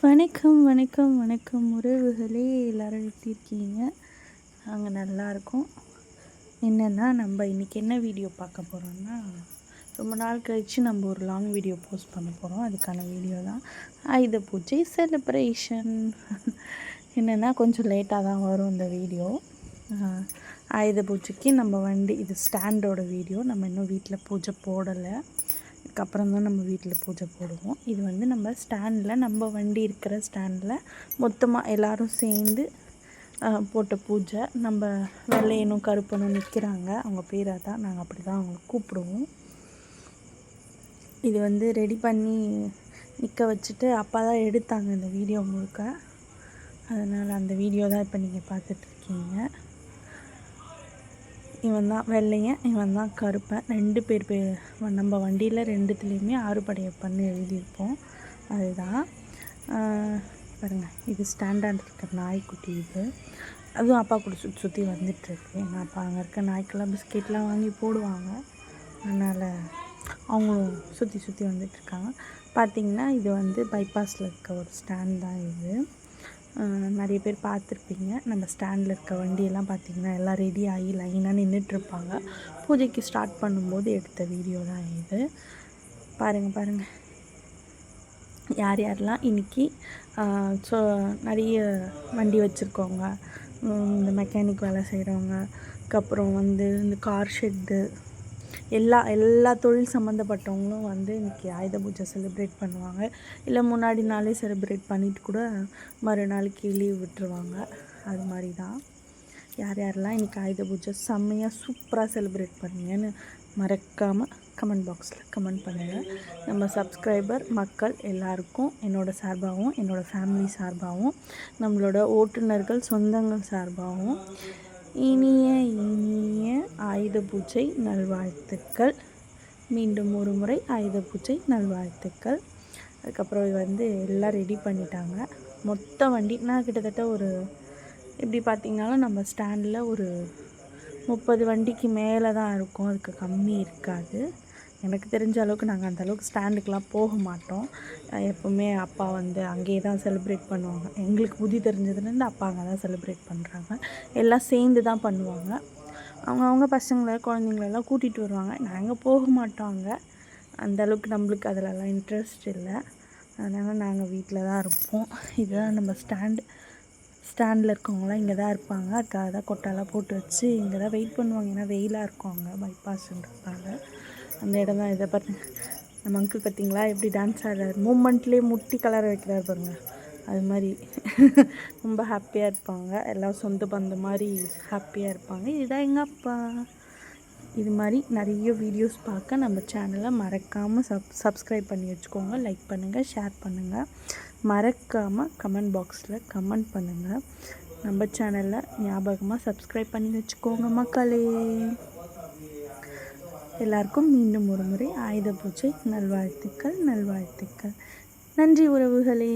வணக்கம் வணக்கம் வணக்கம் உறவுகளே, எல்லோரும் எப்படி இருக்கீங்க? நாங்கள் நல்லாயிருக்கோம். என்னென்னா நம்ம இன்றைக்கி என்ன வீடியோ பார்க்க போகிறோம்னா, ரொம்ப நாள் கழித்து நம்ம ஒரு லாங் வீடியோ போஸ்ட் பண்ண போகிறோம். அதுக்கான வீடியோ தான் ஆயுத பூஜை செலிப்ரேஷன். என்னென்னா கொஞ்சம் லேட்டாக தான் வரும் இந்த வீடியோ. ஆயுத பூஜைக்கு நம்ம வண்டி இது ஸ்டாண்டோட வீடியோ. நம்ம இன்னும் வீட்டில் பூஜை போடலை. இதுக்கப்புறம் தான் நம்ம வீட்டில் பூஜை போடுவோம். இது வந்து நம்ம ஸ்டாண்டில், நம்ம வண்டி இருக்கிற ஸ்டாண்டில் மொத்தமாக எல்லோரும் சேர்ந்து போட்ட பூஜை. நம்ம வெள்ளையனும் கருப்பனும் நிற்கிறாங்க, அவங்க பேரை தான் நாங்கள் அப்படி தான் அவங்களை கூப்பிடுவோம். இது வந்து ரெடி பண்ணி நிற்க வச்சுட்டு அப்பா தான் எடுத்தாங்க இந்த வீடியோ முழுக்க. அதனால் அந்த வீடியோ தான் இப்போ நீங்கள் பார்த்துட்ருக்கீங்க. இவன் தான் வெள்ளையன், இவன் தான் கருப்பன். 2 பேர் நம்ம வண்டியில் 2துலேயுமே ஆறுபடையப்பன்னு எழுதியிருப்போம். அதுதான் பாருங்கள், இது ஸ்டாண்டாண்ட் இருக்கிற நாய்க்குட்டி. இது அதுவும் அப்பா கூட சுற்றி சுற்றி வந்துட்டுருக்கு. எங்கள் அப்பா அங்கே இருக்க நாய்க்கெல்லாம் பிஸ்கெட்லாம் வாங்கி போடுவாங்க, அதனால் அவங்களும் சுற்றி சுற்றி வந்துட்டுருக்காங்க. பார்த்திங்கன்னா இது வந்து பைபாஸில் இருக்க ஒரு ஸ்டாண்ட் தான் இது. நிறைய பேர் பார்த்துருப்பீங்க. நம்ம ஸ்டாண்டில் இருக்க வண்டியெல்லாம் பார்த்திங்கன்னா எல்லாம் ரெடி ஆகி லைனாக நின்றுட்டுருப்பாங்க. பூஜைக்கு ஸ்டார்ட் பண்ணும்போது எடுத்த வீடியோ தான் இது. பாருங்கள் யார் யாரெல்லாம் இன்றைக்கி நிறைய வண்டி வச்சுருக்கவங்க, இந்த மெக்கானிக் வேலை செய்கிறவங்க, அதுக்கப்புறம் வந்து இந்த கார் ஷெட்டு, எல்லா தொழில் சம்மந்தப்பட்டவங்களும் வந்து இன்றைக்கி ஆயுத பூஜை செலிப்ரேட் பண்ணுவாங்க. இல்லை முன்னாடி நாளே செலிப்ரேட் பண்ணிவிட்டு கூட மறுநாளைக்கு லீவ் விட்டுருவாங்க. அது மாதிரி தான். யார் யாரெல்லாம் இன்றைக்கி ஆயுத பூஜை செம்மையாக சூப்பராக செலிப்ரேட் பண்ணுங்கன்னு மறக்காமல் கமெண்ட் பாக்ஸில் கமெண்ட் பண்ணுங்கள். நம்ம சப்ஸ்கிரைபர் மக்கள் எல்லாருக்கும் என்னோடய சார்பாகவும், என்னோடய ஃபேமிலி சார்பாகவும், நம்மளோட ஓட்டுநர்கள் சொந்தங்கள் சார்பாகவும் இனிய ஆயுத பூஜை நல்வாழ்த்துக்கள். மீண்டும் ஒரு முறை ஆயுத பூஜை நல்வாழ்த்துக்கள். அதுக்கப்புறம் வந்து எல்லாம் ரெடி பண்ணிட்டாங்க. மொத்த வண்டி நான் கிட்டத்தட்ட ஒரு எப்படி பார்த்திங்கனாலும் நம்ம ஸ்டாண்டில் ஒரு 30 வண்டிக்கு மேலே தான் இருக்கும், அதுக்கு கம்மி இருக்காது. எனக்கு தெரிஞ்ச அளவுக்கு நாங்கள் அந்தளவுக்கு ஸ்டாண்டுக்கெலாம் போக மாட்டோம். எப்போவுமே அப்பா வந்து அங்கேயே தான் செலிப்ரேட் பண்ணுவாங்க. எங்களுக்கு புத்தி தெரிஞ்சதுலேருந்து அப்பா அங்கே தான் செலிப்ரேட் பண்ணுறாங்க. எல்லாம் சேர்ந்து தான் பண்ணுவாங்க. அவங்க பசங்களை குழந்தைங்களெல்லாம் கூட்டிகிட்டு வருவாங்க. நாங்கள் போக மாட்டோம் அங்கே. அந்தளவுக்கு நம்மளுக்கு அதிலலாம் இன்ட்ரெஸ்ட் இல்லை. அதனால் நாங்கள் வீட்டில் தான் இருப்போம். இதுதான் நம்ம ஸ்டாண்டில் இருக்கவங்களாம் இங்கே தான் இருப்பாங்க. அதுக்காக தான் கொட்டாலாம் போட்டு வச்சு இங்கே தான் வெயிட் பண்ணுவாங்க. ஏன்னா வெயிலாக இருக்கும் அங்கே பைபாஸ்ன்றதுனால. அந்த இடம் தான். இதை பாருங்க, நம்ம அங்கிள் பார்த்திங்களா எப்படி டான்ஸ் ஆடுறாரு, மூமெண்ட்லேயே முட்டி கலர வைக்கிறாரு பாருங்கள். அது மாதிரி ரொம்ப ஹாப்பியாக இருப்பாங்க. எல்லாம் சொந்த பந்த மாதிரி ஹாப்பியாக இருப்பாங்க. இதுதான் எங்கள் அப்பா. இது மாதிரி நிறைய வீடியோஸ் பார்க்க நம்ம சேனலை மறக்காமல் சப்ஸ்கிரைப் பண்ணி வச்சுக்கோங்க. லைக் பண்ணுங்கள், ஷேர் பண்ணுங்கள். மறக்காமல் கமெண்ட் பாக்ஸில் கமெண்ட் பண்ணுங்கள். நம்ம சேனலில் ஞாபகமாக சப்ஸ்கிரைப் பண்ணி வச்சுக்கோங்க மக்களே. எல்லாருக்கும் மீண்டும் ஒரு முறை ஆயுத பூஜை நல்வாழ்த்துக்கள். நன்றி உறவுகளே.